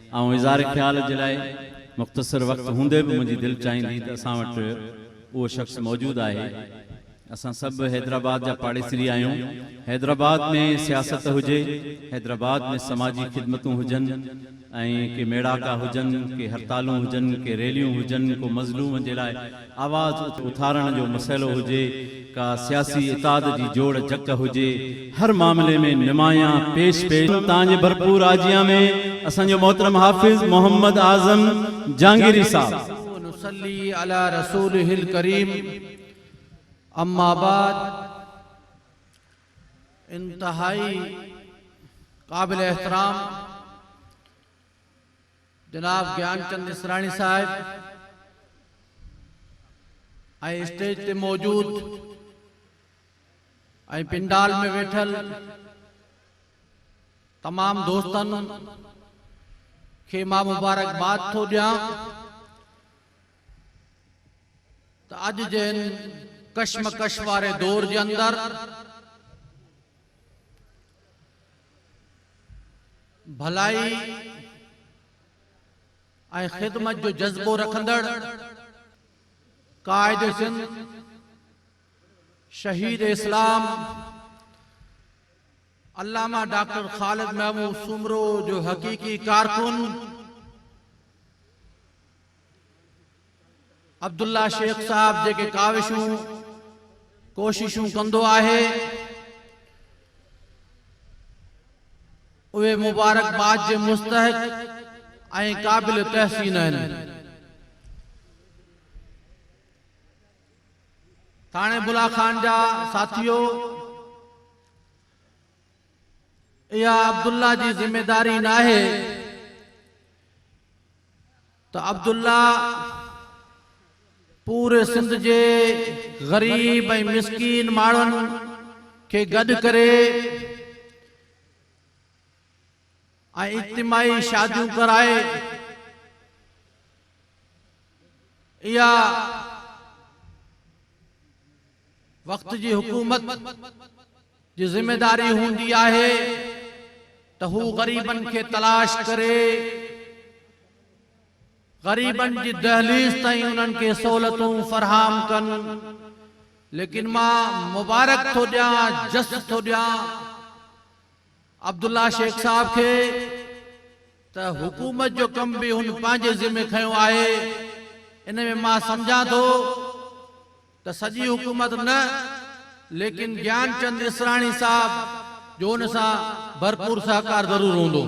ऐं इज़ार ख़्याल जे लाइ मुख़्तसर वक़्तु हूंदे बि मुंहिंजी दिलि चाहींदी त असां वटि उहो शख़्स मौजूदु आहे। असां सभु हैदराबाद जा पाड़ेसरी आहियूं। हैदराबाद में सियासत हुजे, हैदराबाद में समाजी ख़िदमतूं हुजनि, ऐं के मेड़ाका हुजनि, के हड़तालूं हुजनि, के रैलियूं हुजनि, को मज़लूम जे लाइ आवाज़ उथारण जो मसइलो हुजे, का सियासी इताद जी जोड़ जक हुजे, हर मामले में नुमायां पेश तव्हांजे भरपूर आजिया में असांजो मोहतरम हाफ़िज़ मोहम्मद आज़म जहांगीरी साहब। नुसल्ली अला रसूलिहिल करीम, अम्मा बाद, इंतहाई काबिल एहतराम जनाब ज्ञानचंद इसरानी साहब ऐं स्टेज ते मौजूद ऐं पिंडाल में वेठल तमाम दोस्तन खे मां मुबारकबाद थो ॾियां त अॼु जे कशमकश वारे दौर जे अंदर भलाई ऐं ख़िदमत जो जज्बो रखंदड़ कायद सिंध शहीद इस्लाम अल्लामा डॉक्टर ख़ालिद महमूद सुमरो जो हकीकी कारकुन अब्दुल्ला शेख साहब जेके काविशूं कोशिशूं कंदो आहे, उहे मुबारकबाद जे मुस्तहिक ऐं काबिल तहसीन आहिनि। थाणे बुला खान जा साथियो, इहा अब्दुल्ला जी जिम्मेदारी नाहे त अब्दुल्ला पूरे सिंध जे गरीब ऐं मिसकीन माण्हुनि खे गॾु करे ऐं इज्तिमाई शादियूं कराए। इहा वक्त जी हुकूमत जी जिम्मेदारी हूंदी आहे त हू गरीबन खे तलाश करे, गरीबन जी दहलीज़ ताईं उन्हनि खे सहूलतूं फरहाम कनि। लेकिन मां मुबारक थो ॾियां, जस थो ॾियां अब्दुल्ला शेख साहब खे त हुकूमत जो कम भी हुन पंहिंजे ज़िम्मे खयो आहे। इन में मां सम्झां थो त सॼी हुकूमत न, लेकिन ज्ञानचंद इसरानी साहब जो हुन सां भरपूर सहकार ज़रूर हूंदो।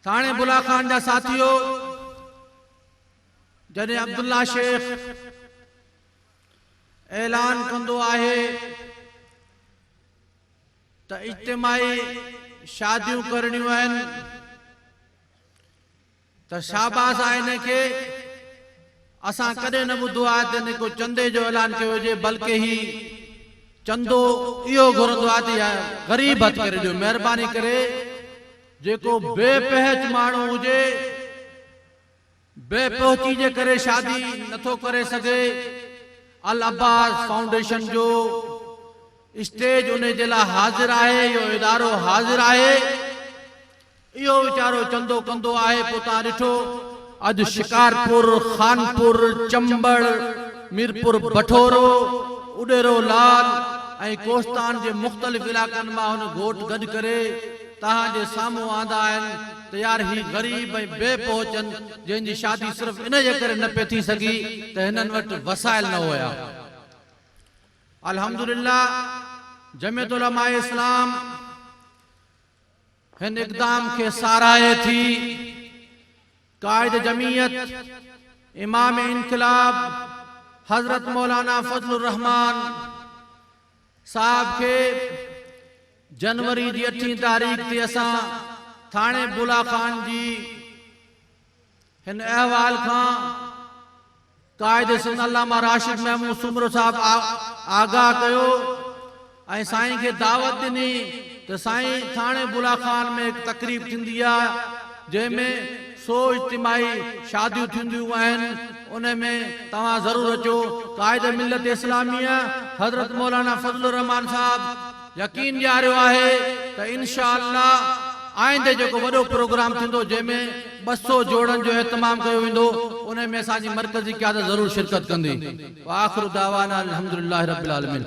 थाणे बुला खान जा साथियो, जॾहिं अब्दुल्ला शेख ऐलान कंदो आहे त इज्तिमाई शादियूं करणियूं आहिनि त शाबाश आहे हिन खे। असां कॾहिं न ॿुधो आहे त हिन को चंदे जो ऐलान कयो हुजे, बल्कि ही चंदो इहो घुरंदो आहे त ग़रीब हथ करे ॾियो, महिरबानी करे जेको बेपहच माण्हू हुजे, बेपहुची जे करे शादी नथो करे सघे, अल अब्बास फाउंडेशन जो स्टेज उन जे लाइ हाज़िर आहे, इहो इदारो हाज़िर आहे। इहो वीचारो चंदो कंदो आहे। पोइ तव्हां ॾिठो अॼु शिकारपुर, खानपुर, चंबड़, मीरपुर बठोरो, उडेरो लाल ऐं कोस्तान जे मुख़्तलिफ़ इलाक़नि मां हुन घोट गॾु करे तव्हांजे साम्हूं आंदा आहिनि त यार ही गरीब ऐं बेपहुचनि, जंहिंजी शादी सिर्फ़ इन जे करे न पे थी सघी त हिननि वटि वसाइल न हुया। अल्हम्दुलिल्लाह जमियत उलमा इस्लाम हिन इक़दाम खे साराहे थी। कायद जमीयत इमाम इनकलाब हजरत मौलाना फजलुर रहमान साहब के जनवरी की 8 तारीख ते असां थाणे बुला खान जी हिन अहवाल खां कायद सिंध अल्लामा राशिद महमूद सुमरो साहब आगाह कयो ऐं साईं खे दावत ॾिनी त साईं थाणे बुला खान में एक तकरीब थींदी आहे जंहिंमें 100 इज्तिमाई शादियूं थींदियूं आहिनि, उन में तव्हां ज़रूर अचो। कायद मिल्लत इस्लामिया हजरत मौलाना फजलुर रहमान साहब यकीन ॾियारियो आहे त इंशाअल्लाह आइंदे जेको वॾो प्रोग्राम थींदो जंहिंमें 200 जोड़नि जो एहतमाम कयो वेंदो उन में असांजी मरकज़ी क़यादत ज़रूर शिरकत कंदी। आख़िर दावाना अल्हम्दुलिल्लाहि रब्बिल आलमीन।